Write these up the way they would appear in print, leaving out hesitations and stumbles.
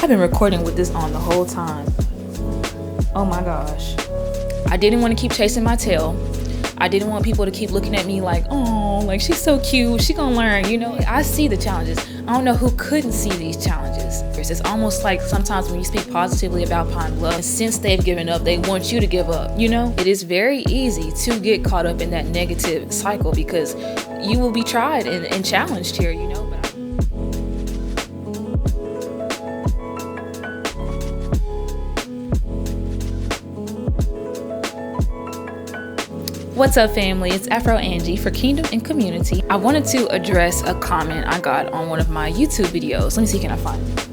I've been recording with this on the whole time. Oh my gosh. I didn't want to keep chasing my tail. I didn't want people to keep looking at me like, oh, like she's so cute, she gonna learn, you know. I see the challenges. I don't know who couldn't see these challenges. It's almost like sometimes when you speak positively about Pine Bluff, and since they've given up, they want you to give up, you know. It is very easy to get caught up in that negative cycle because you will be tried and challenged here, you know. What's up, family? It's Afro Angie for Kingdom and Community. I wanted to address a comment I got on one of my YouTube videos. Let me see, can I find it?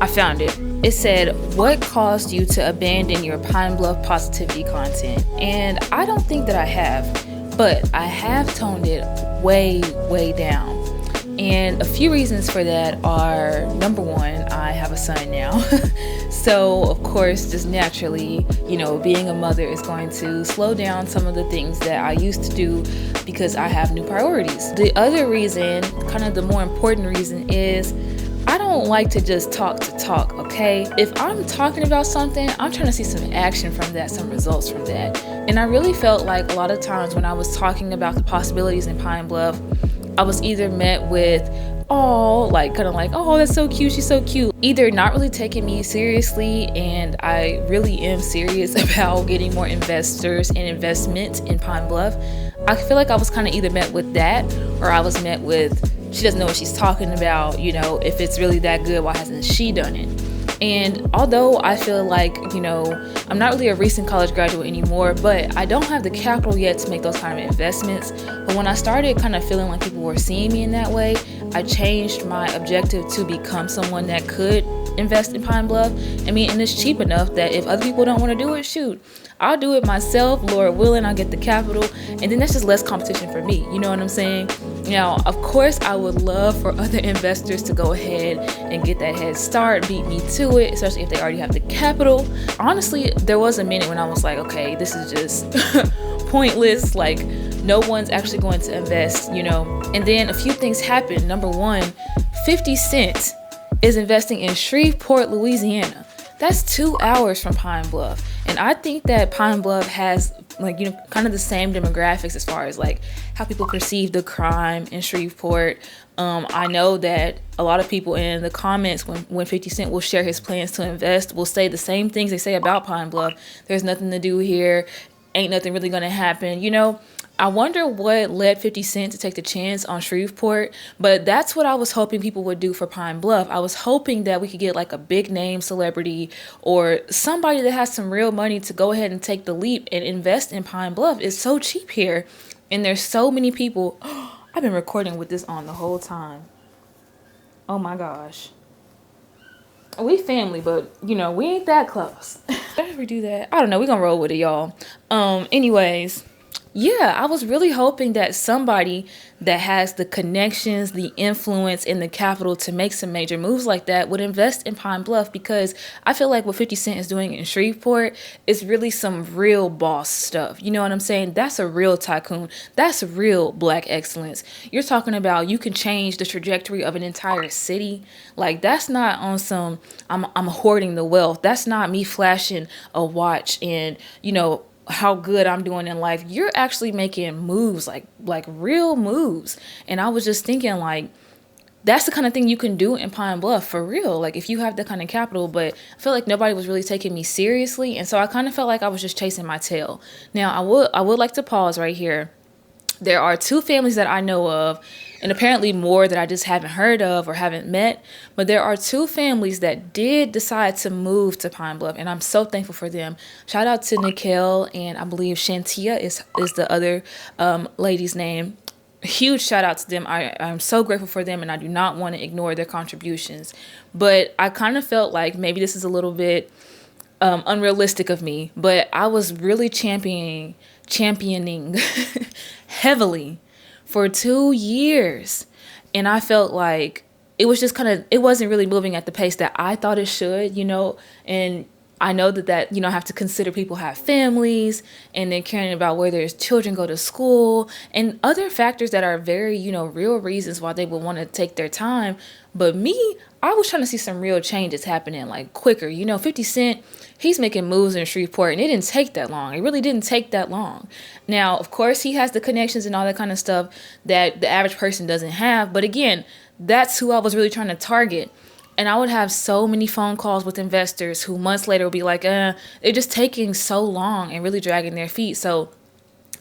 I found it. It said, what caused you to abandon your Pine Bluff positivity content? And I don't think that I have, but I have toned it way down. And a few reasons for that are, number one, I have a son now. So of course, just naturally, you know, being a mother is going to slow down some of the things that I used to do because I have new priorities. The other reason, kind of the more important reason, is I don't like to just talk to talk, okay? If I'm talking about something, I'm trying to see some action from that, some results from that. And I really felt like a lot of times when I was talking about the possibilities in Pine Bluff, I was either met with, oh, like kind of like, oh, that's so cute, she's so cute. Either not really taking me seriously, and I really am serious about getting more investors and investment in Pine Bluff. I feel like I was kind of either met with that, or I was met with, she doesn't know what she's talking about, you know, if it's really that good, why hasn't she done it? And although I feel like, you know, I'm not really a recent college graduate anymore, but I don't have the capital yet to make those kind of investments. But when I started kind of feeling like people were seeing me in that way, I changed my objective to become someone that could invest in Pine Bluff. I mean, and it's cheap enough that if other people don't want to do it, shoot, I'll do it myself. Lord willing, I'll get the capital. And then that's just less competition for me. You know what I'm saying? Now, of course, I would love for other investors to go ahead and get that head start, beat me to it, especially if they already have the capital. Honestly, there was a minute when I was like, okay, this is just pointless. Like, no one's actually going to invest, you know. And then a few things happened. Number one, 50 Cent is investing in Shreveport, Louisiana. That's 2 hours from Pine Bluff. And I think that Pine Bluff has, like, you know, kind of the same demographics as far as like how people perceive the crime in Shreveport. I know that a lot of people in the comments when 50 Cent will share his plans to invest will say the same things they say about Pine Bluff. There's nothing to do here. Ain't nothing really gonna happen, you know. I wonder what led 50 Cent to take the chance on Shreveport, but that's what I was hoping people would do for Pine Bluff. I was hoping that we could get like a big name celebrity or somebody that has some real money to go ahead and take the leap and invest in Pine Bluff. It's so cheap here, and there's so many people. I've been recording with this on the whole time. Oh my gosh. We family, but you know, we ain't that close. Did I ever do that? I don't know. We're gonna roll with it, y'all. Anyways. Yeah, I was really hoping that somebody that has the connections, the influence, and the capital to make some major moves like that would invest in Pine Bluff, because I feel like what 50 Cent is doing in Shreveport is really some real boss stuff. You know what I'm saying? That's a real tycoon. That's real black excellence. You're talking about you can change the trajectory of an entire city. Like, that's not on some, I'm hoarding the wealth. That's not me flashing a watch and, you know, how good I'm doing in life. You're actually making moves, like real moves. And I was just thinking, like, that's the kind of thing you can do in Pine Bluff for real. Like, if you have that kind of capital. But I feel like nobody was really taking me seriously, and so I kind of felt like I was just chasing my tail. Now, I would like to pause right here. There are two families that I know of, and apparently more that I just haven't heard of or haven't met. But there are two families that did decide to move to Pine Bluff, and I'm so thankful for them. Shout out to Nikhil, and I believe Shantia is the other lady's name. Huge shout out to them. I'm so grateful for them, and I do not want to ignore their contributions. But I kind of felt like maybe this is a little bit unrealistic of me, but I was really championing heavily for 2 years, and I felt like it was just kind of, it wasn't really moving at the pace that I thought it should, you know. And I know that have to consider people have families and then caring about where their children go to school and other factors that are very, real reasons why they would want to take their time. But me, I was trying to see some real changes happening like quicker. 50 Cent, he's making moves in Shreveport and it didn't take that long. It really didn't take that long. Now, of course, he has the connections and all that kind of stuff that the average person doesn't have. But again, that's who I was really trying to target. And I would have so many phone calls with investors who months later would be like, they're just taking so long and really dragging their feet. So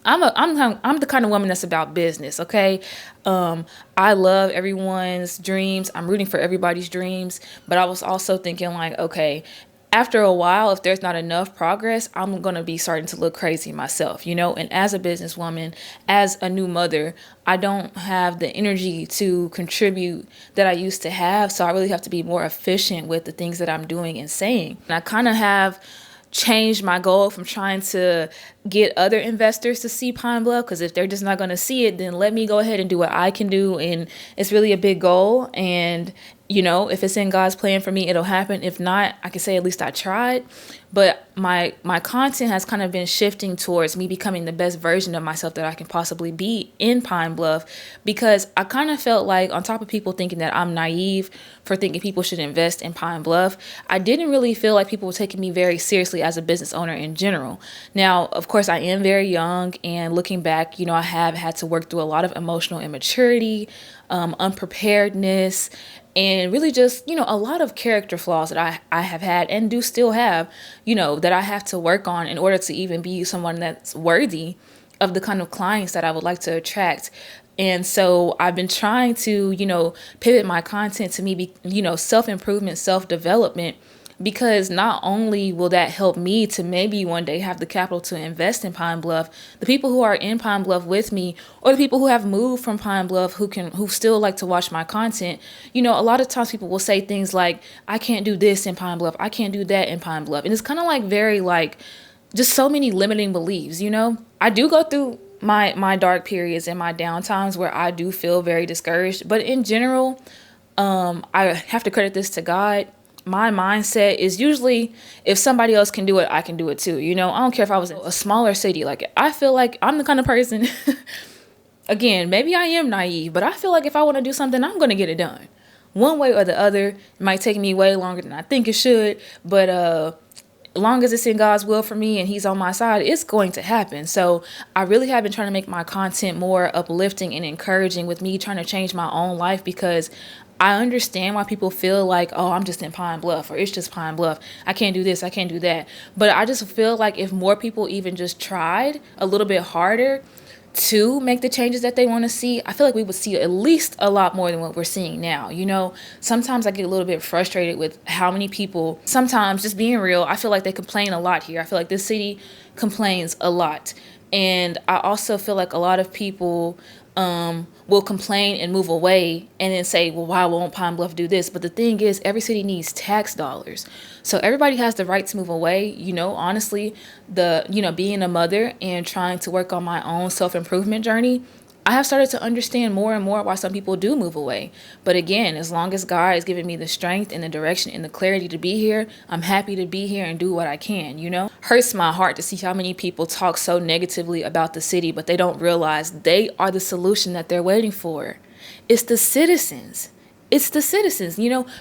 I'm the kind of woman that's about business, okay? I love everyone's dreams. I'm rooting for everybody's dreams. But I was also thinking like, okay, after a while, if there's not enough progress, I'm going to be starting to look crazy myself, And as a businesswoman, as a new mother, I don't have the energy to contribute that I used to have. So I really have to be more efficient with the things that I'm doing and saying. And I kind of have changed my goal from trying to get other investors to see Pine Bluff, because if they're just not going to see it, then let me go ahead and do what I can do. And it's really a big goal. And if it's in God's plan for me, it'll happen. If not, I can say at least I tried. But my content has kind of been shifting towards me becoming the best version of myself that I can possibly be in Pine Bluff, because I kind of felt like, on top of people thinking that I'm naive for thinking people should invest in Pine Bluff, I didn't really feel like people were taking me very seriously as a business owner in general. Now, of course, I am very young, and looking back, I have had to work through a lot of emotional immaturity, unpreparedness, and really just, a lot of character flaws that I have had and do still have, that I have to work on in order to even be someone that's worthy of the kind of clients that I would like to attract. And so I've been trying to, pivot my content to me be, self-improvement, self-development, because not only will that help me to maybe one day have the capital to invest in Pine Bluff, the people who are in Pine Bluff with me, or the people who have moved from Pine Bluff who still like to watch my content, a lot of times people will say things like, I can't do this in Pine Bluff, I can't do that in Pine Bluff. And it's kind of like very like just so many limiting beliefs, I do go through my dark periods and my down times where I do feel very discouraged. But in general, I have to credit this to God. My mindset is usually, if somebody else can do it, I can do it too. I don't care if I was in a smaller city. Like, I feel like I'm the kind of person, again, maybe I am naive, but I feel like if I want to do something, I'm going to get it done. One way or the other. It might take me way longer than I think it should, but as long as it's in God's will for me and he's on my side, it's going to happen. So I really have been trying to make my content more uplifting and encouraging, with me trying to change my own life, because I understand why people feel like, oh, I'm just in Pine Bluff, or it's just Pine Bluff, I can't do this, I can't do that. But I just feel like if more people even just tried a little bit harder to make the changes that they want to see, I feel like we would see at least a lot more than what we're seeing now. Sometimes I get a little bit frustrated with how many people, sometimes, just being real, I feel like they complain a lot here. I feel like this city complains a lot. And I also feel like a lot of people will complain and move away and then say, well, why won't Pine Bluff do this? But the thing is, every city needs tax dollars. So everybody has the right to move away. Honestly, being a mother and trying to work on my own self-improvement journey, I have started to understand more and more why some people do move away. But again, as long as God is giving me the strength and the direction and the clarity to be here, I'm happy to be here and do what I can, Hurts my heart to see how many people talk so negatively about the city, but they don't realize they are the solution that they're waiting for. It's the citizens. It's the citizens.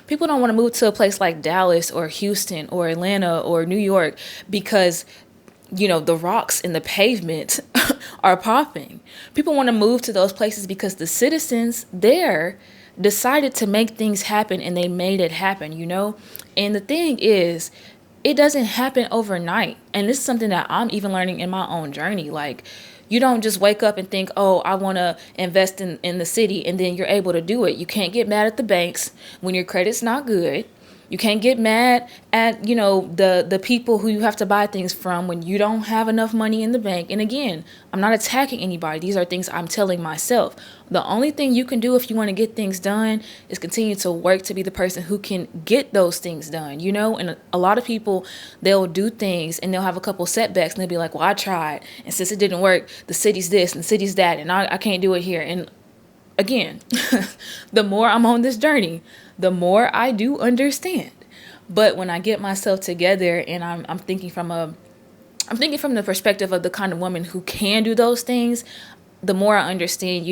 People don't want to move to a place like Dallas or Houston or Atlanta or New York because the rocks in the pavement are popping. People want to move to those places because the citizens there decided to make things happen, and they made it happen, And the thing is, it doesn't happen overnight. And this is something that I'm even learning in my own journey. Like, you don't just wake up and think, oh, I want to invest in the city, and then you're able to do it. You can't get mad at the banks when your credit's not good. You can't get mad at, the people who you have to buy things from when you don't have enough money in the bank. And again, I'm not attacking anybody. These are things I'm telling myself. The only thing you can do if you want to get things done is continue to work to be the person who can get those things done, And a lot of people, they'll do things and they'll have a couple setbacks and they'll be like, well, I tried. And since it didn't work, the city's this and the city's that, and I can't do it here. And again, the more I'm on this journey, the more I do understand. But when I get myself together and I'm thinking from the perspective of the kind of woman who can do those things, the more I understand,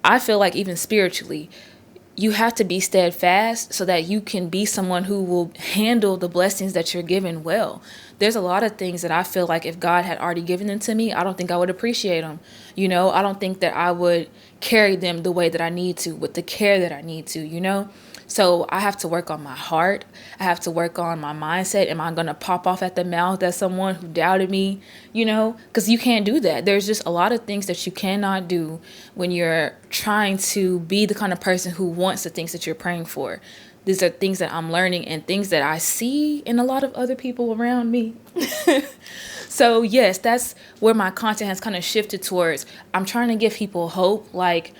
I feel like even spiritually, you have to be steadfast so that you can be someone who will handle the blessings that you're given well. There's a lot of things that I feel like if God had already given them to me, I don't think I would appreciate them. I don't think that I would carry them the way that I need to, with the care that I need to. So I have to work on my heart. I have to work on my mindset. Am I going to pop off at the mouth at someone who doubted me? Because you can't do that. There's just a lot of things that you cannot do when you're trying to be the kind of person who wants the things that you're praying for. These are things that I'm learning and things that I see in a lot of other people around me. So yes, that's where my content has kind of shifted towards. I'm trying to give people hope. Like,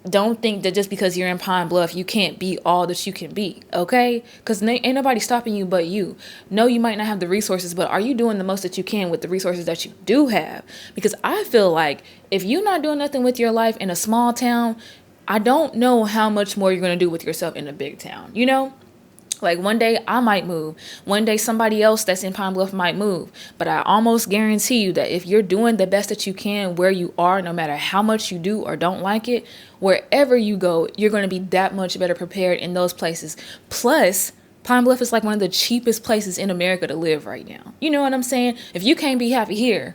don't think that just because you're in Pine Bluff, you can't be all that you can be, okay? Because ain't nobody stopping you but you. No, you might not have the resources, but are you doing the most that you can with the resources that you do have? Because I feel like if you're not doing nothing with your life in a small town, I don't know how much more you're going to do with yourself in a big town, Like one day I might move. One day somebody else that's in Pine Bluff might move. But I almost guarantee you that if you're doing the best that you can where you are, no matter how much you do or don't like it, wherever you go, you're going to be that much better prepared in those places. Plus, Pine Bluff is like one of the cheapest places in America to live right now. You know what I'm saying? If you can't be happy here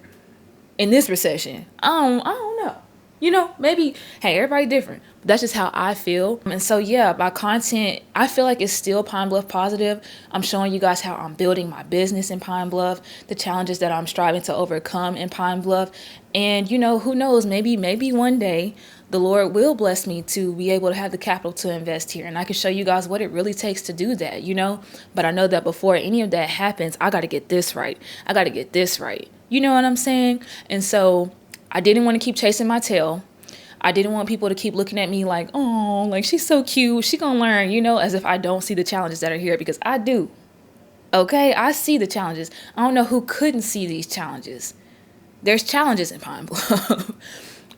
in this recession, I don't know. Maybe, hey, everybody different. But that's just how I feel. And so, yeah, my content, I feel like it's still Pine Bluff positive. I'm showing you guys how I'm building my business in Pine Bluff, the challenges that I'm striving to overcome in Pine Bluff. And, who knows, maybe one day the Lord will bless me to be able to have the capital to invest here. And I can show you guys what it really takes to do that, But I know that before any of that happens, I got to get this right. I got to get this right. You know what I'm saying? And so I didn't want to keep chasing my tail. I didn't want people to keep looking at me like, oh, like she's so cute. She gonna learn, as if I don't see the challenges that are here, because I do. Okay, I see the challenges. I don't know who couldn't see these challenges. There's challenges in Pine Bluff.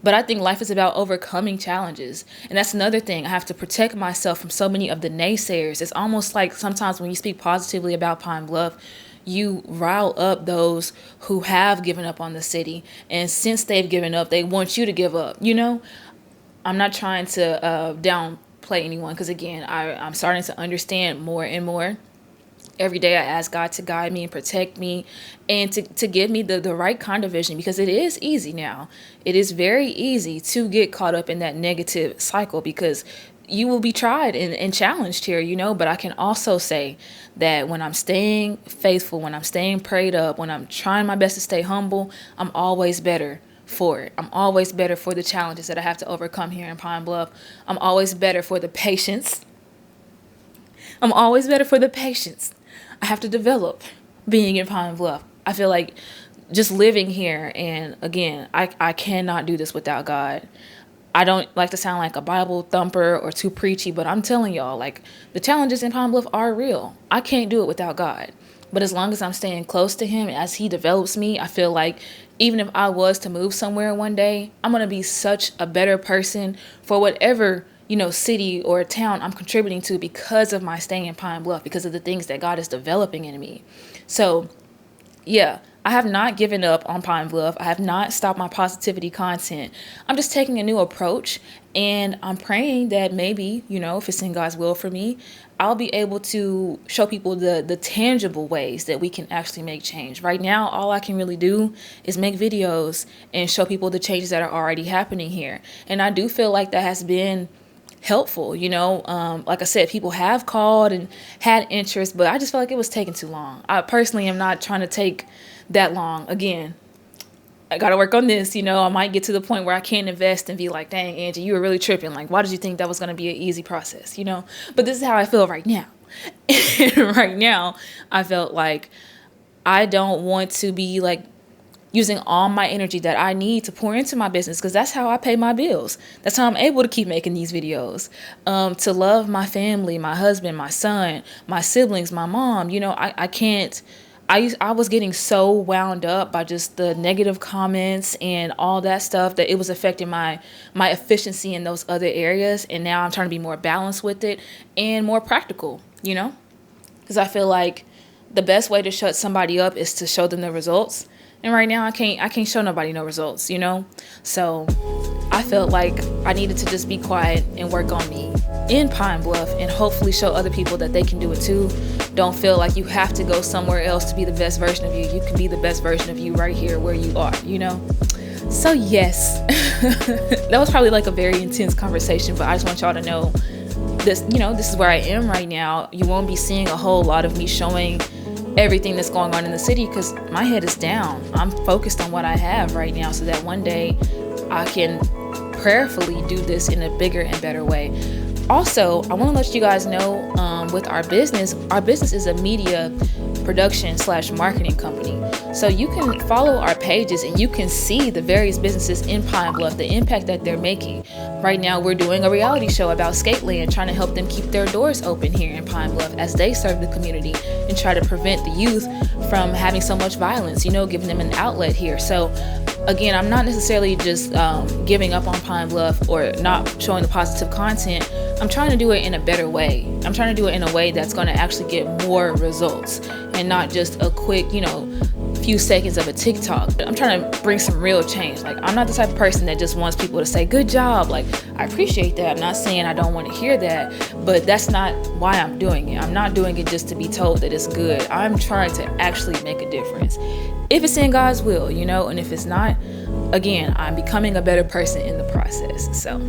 But I think life is about overcoming challenges. And that's another thing. I have to protect myself from so many of the naysayers. It's almost like sometimes when you speak positively about Pine Bluff, you rile up those who have given up on the city. And since they've given up, they want you to give up. I'm not trying to downplay anyone, because, again, I'm starting to understand more and more. Every day I ask God to guide me and protect me and to give me the right kind of vision, because it is easy now. It is very easy to get caught up in that negative cycle, because you will be tried and challenged here, but I can also say that when I'm staying faithful, when I'm staying prayed up, when I'm trying my best to stay humble, I'm always better for it. I'm always better for the challenges that I have to overcome here in Pine Bluff. I'm always better for the patience. I'm always better for the patience I have to develop being in Pine Bluff. I feel like just living here, and again, I cannot do this without God. I don't like to sound like a Bible thumper or too preachy, but I'm telling y'all, like, the challenges in Pine Bluff are real. I can't do it without God. But as long as I'm staying close to him, as he develops me, I feel like even if I was to move somewhere one day, I'm going to be such a better person for whatever, city or town I'm contributing to, because of my staying in Pine Bluff, because of the things that God is developing in me. So, yeah, I have not given up on Pine Bluff. I have not stopped my positivity content. I'm just taking a new approach, and I'm praying that maybe, if it's in God's will for me, I'll be able to show people the tangible ways that we can actually make change. Right now, all I can really do is make videos and show people the changes that are already happening here. And I do feel like that has been helpful. Like I said, people have called and had interest, but I just felt like it was taking too long. I personally am not trying to take that long. Again, I got to work on this. I might get to the point where I can't invest and be like, dang, Angie, you were really tripping. Like, why did you think that was going to be an easy process? But this is how I feel right now. And right now, I felt like I don't want to be like using all my energy that I need to pour into my business, because that's how I pay my bills. That's how I'm able to keep making these videos, to love my family, my husband, my son, my siblings, my mom. I can't. I was getting so wound up by just the negative comments and all that stuff that it was affecting my efficiency in those other areas. And now I'm trying to be more balanced with it and more practical, because I feel like the best way to shut somebody up is to show them the results. And right now I can't show nobody no results, So I felt like I needed to just be quiet and work on me in Pine Bluff and hopefully show other people that they can do it too. Don't feel like you have to go somewhere else to be the best version of you. You can be the best version of you right here where you are, So yes, that was probably like a very intense conversation, but I just want y'all to know this, this is where I am right now. You won't be seeing a whole lot of me showing everything that's going on in the city because my head is down. I'm focused on what I have right now so that one day I can prayerfully do this in a bigger and better way. Also, I want to let you guys know with our business is a media production / marketing company. So you can follow our pages and you can see the various businesses in Pine Bluff, the impact that they're making. Right now, we're doing a reality show about Skateland, trying to help them keep their doors open here in Pine Bluff as they serve the community and try to prevent the youth from having so much violence, giving them an outlet here. So again, I'm not necessarily just giving up on Pine Bluff or not showing the positive content. I'm trying to do it in a better way. I'm trying to do it in a way that's going to actually get more results and not just a quick, few seconds of a TikTok. I'm trying to bring some real change. Like, I'm not the type of person that just wants people to say, good job. Like, I appreciate that. I'm not saying I don't want to hear that, but that's not why I'm doing it. I'm not doing it just to be told that it's good. I'm trying to actually make a difference. If it's in God's will, and if it's not, again, I'm becoming a better person in the process. So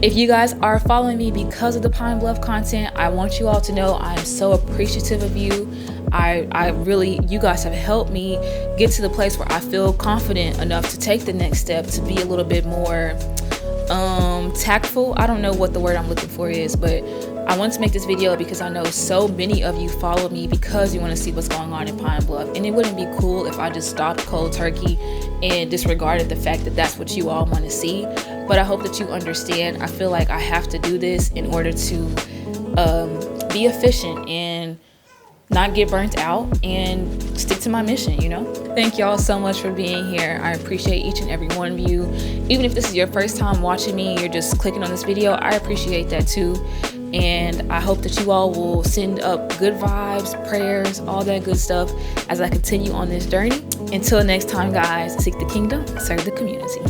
if you guys are following me because of the Pine Bluff content, I want you all to know I'm so appreciative of you. I really, you guys have helped me get to the place where I feel confident enough to take the next step, to be a little bit more tactful. I don't know what the word I'm looking for is, but I wanted to make this video because I know so many of you follow me because you want to see what's going on in Pine Bluff, and it wouldn't be cool if I just stopped cold turkey and disregarded the fact that that's what you all want to see. But I hope that you understand. I feel like I have to do this in order to be efficient and not get burnt out and stick to my mission, Thank y'all so much for being here. I appreciate each and every one of you. Even if this is your first time watching me, you're just clicking on this video, I appreciate that too. And I hope that you all will send up good vibes, prayers, all that good stuff as I continue on this journey. Until next time, guys, seek the kingdom, serve the community.